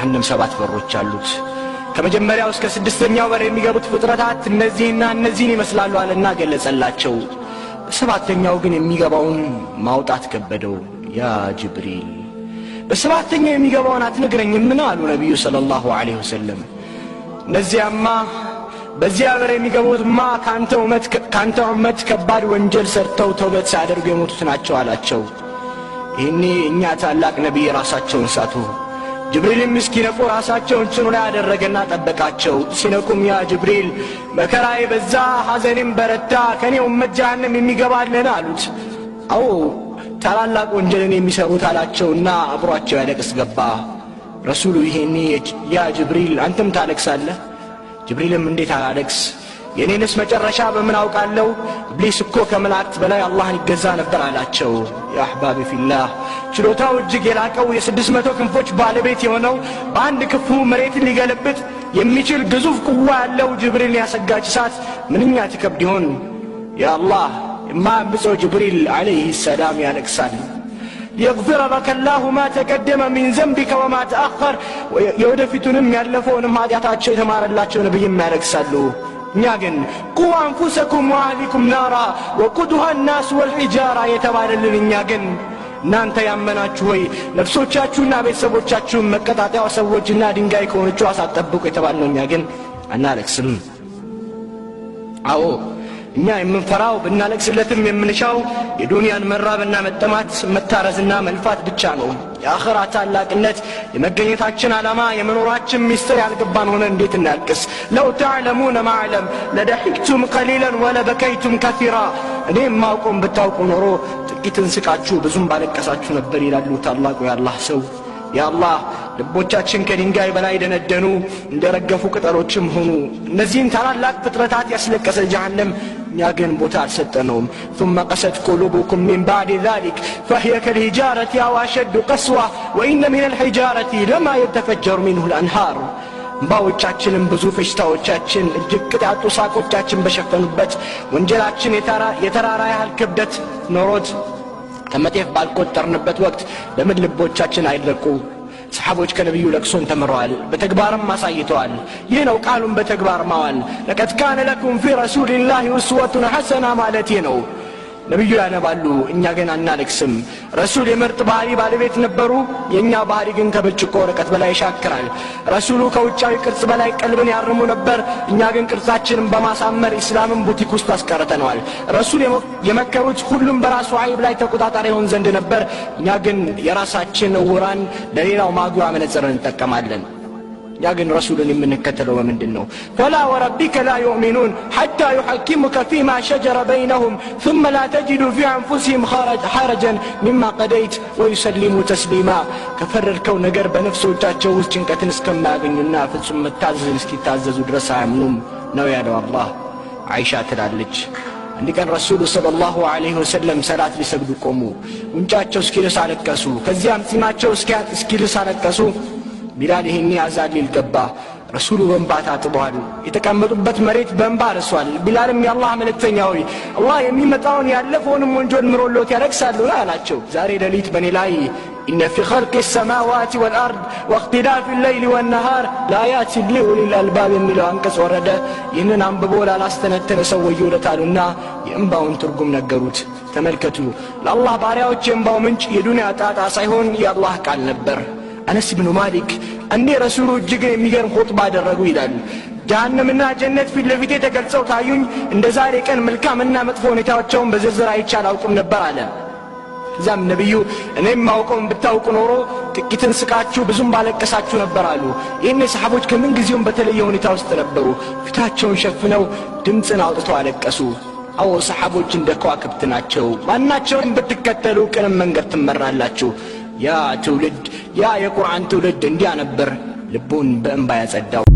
የጀሃነም 7 በሮች አሉት ከመጀመሪያው እስከ 6ኛው በር የሚገቡት ፍጥረታት እነዚህና እነዚህን ይመስላሉ አለና ገለጸላቸው በሰባተኛው ግን የሚገባውን ማውጣት ከበደው ያ ጅብሪል በሰባተኛው የሚገባውን አትነግረኝም ምን አሉ ነብዩ ሰለላሁ ዐለይሂ ወሰለም እነዚያማ በዚያ በር የሚገቡትማ ካንተ ኡመት ከባድ ወንጀል ሰርተው ተውበት ሲያደርጉ የሞቱት ናቸው አላቸው ይህኔ እኛ ታላቅ ነብይ ራሳቸውን ሳቱ ጅብሪል ምስኪነቁ ራሳቸውን ጭኑ ላይ ያደረገና ጠበቃቸው ሲነቁም ያ ጅብሪል መከራዬ በዛ ሐዘኔም በረታ ከኔ ኡመት ጀሃነም የሚገባልን አሉት አው ታላላቅ ወንጀልን የሚሰሩት አላቸውና አብሯቸው ያለቅስ ገባ ረሱሉ ይሄኔ ያ ጅብሪል አንተም ታለቅሳለህ ጅብሪልም እንዴት አላለቅስ የኔንስ መጨረሻ በምን አውቃለሁ ኢብሊስ እኮ ከመላእክት በላይ አላህን ይገዛ ነበር አላቸው ያ አህባቢ ፊላህ ችሎታው እጅግ የላቀው የ600 ክንፎች ባለቤት የሆነው በአንድ ክፉ መሬትን ሊገለብጥ የሚችል ግዙፍ ቁዋ ያለው ጅብሪል ያሰጋች እሳት ምንኛ ትከብድ ይሆን ያ አላህ የማያምፀው ጅብሪል አለይሂ ሰላም ያለቅሳል ليغفر لك الله ما تقدم من ذنبك وما تأخر የወደፊቱንም ያለፈውንም ኃጢአታቸው የተማረላቸው ነብይም ያለቅሳሉ እኛ ግን ቁ አንፉሰኩም ወአህሊኩም ናራ ወቁዱሃ الناس والحجارة የተባለልን እኛ ግን እናንተ ያመናችሁ ሆይ ነፍሶቻችሁና ቤተሰቦቻችሁን መቀጣጣያው ሰዎችና ድንጋይ ከሆነችው አሳጠብቁ የተባልነው እኛ ግን አናለቅስም አዎ እኛ የምንፈራው ብናለቅስለትም የምንሻው የዱንያን መራብና መጠማት መታረዝና መልፋት ብቻ ነው የአኺራ ታላቅነት የመገኘታችን ዓላማ የመኖራችን ሚስጥር ያልገባን ሆነ እንዴት እናልቅስ ለው ተዕለሙነ ማዕለም ለደሒክቱም ቀሊላን ወለበከይቱም ከሲራ እኔም ማውቆም ብታውቁ ኖሮ ጥቂትን ስቃችሁ ብዙም ባለቀሳችሁ ነበር ይላሉ ታላቁ የአላህ ሰው ያአላህ ልቦቻችን ከድንጋይ በላይ ደነደኑ እንደረገፉ ቅጠሎችም ሆኑ እነዚህን ታላላቅ ፍጥረታት ያስለቀሰ ጀሃነም እኛ ግን ቦታ አልሰጠነውም ثم قست قلوبكم من بعد ذلك فهي كالحجارة أو أشد قسوة وإن من الحجارة لما يتفجر منه الأنهار ባዎቻችንም ብዙ ፈሽታዎቻችን እጅግ ቅጣጡ ሳቆቻችን በሸፈኑበት ወንጀላችን የተራራ ያህል ክብደት ኖሮት ከመጤፍ ባልቆጠርንበት ወቅት ለምን ልቦቻችን አይደረቁ ሰሃቦች ከነብዩ ለቅሶን ተመረዋል በተግባርም አሳይተዋል ይህ ነው ቃሉን በተግባር ማዋል لقد كان لكم في رسول الله أسوة حسنة ማለት ነው ነብዩ ያነባሉ እኛ ግን አናለቅስም ረሱል የምርጥ ባህሪ ባለቤት ነበሩ የኛ ባህሪ ግን ከብርጭቆ ወረቀት በላይ ይሻክራል ረሱሉ ከውጫዊ ቅርጽ በላይ ቀልብን ያርሙ ነበር እኛ ግን ቅርጻችንን በማሳመር እስላምን ቡቲክ ውስጥ አስቀርተናል ረሱል የመከሩት ሁሉም በራሱ አይብ ላይ ተቆጣጣሪ ሆን ዘንድ ነበር እኛ ግን የራሳችን ወራን ለሌላው ማጉያ መነጽርን እንጠቀማለን يا جن رسول من كتلوا ومن دينه فلا وربك لا يؤمنون حتى يحكمك فيما شجر بينهم ثم لا تجدوا في أنفسهم حرجا مما قضيت ويسلموا تسليما كفر الكون قرب نفسه وتاتشوز جنك تنسكم ما بيننا ثم التعزز نسكي تعززوا درسها منهم نويا الله عيشة تلالج عندك الرسول صلى الله عليه وسلم صلاة لسجدوا قوموا ونجاتشو سكيلس على الكاسو كزيام سماتشو سكيلس على الكاسو بلال هني عزالي القبا رسول بنبات አጥቧል የተቀመጡበት መሬት በእንባ ረሷል ቢላልም ያላህ መልእክተኛው አላህ የሚመጣውን ያለፈውን ወንጀል ምሮሎት ያረክሳሉ አላቸው ዛሬ ሌሊት በኔ ላይ إن في خلق السماوات والأرض واختلاف الليل والنهار لآيات لأولي الألباب የሚለው አንቀጽ ወረደ ይህንን አንብቦ ላላስተነተነ ሰው ወዮለታሉና የእንባውን ትርጉም ነገሩት ተመልከቱ ለአላህ ባሪያዎች የእንባው ምንጭ የዱንያ ጣጣ ሳይሆን የአላህ ቃል ነበር أنس بن مالك أني رسول الجيجن يميجن خطبة درجوا إلى جهنمنا جنة في اللفيتة تقلصوا تعيون إن ذلك كان ملكا منا مدفون يتوجهون بزرزر عيشان أو كم نبرالا زم نبيو أنا ما أقوم بتاوك نورو كتن سكاتشو بزوم بالك كساتشو نبرالو إن سحبوش كمن جزيون بتليون يتوست نبرو فتاتشون شفناو دمتنا عطوا على كسو أو سحبوش عندكوا كبتناتشو ما ناتشون بتكتلو كلام من قرت مرالاتشو يا تولد يا قرآن تولد انديا نبر لبون بأنبا يزداو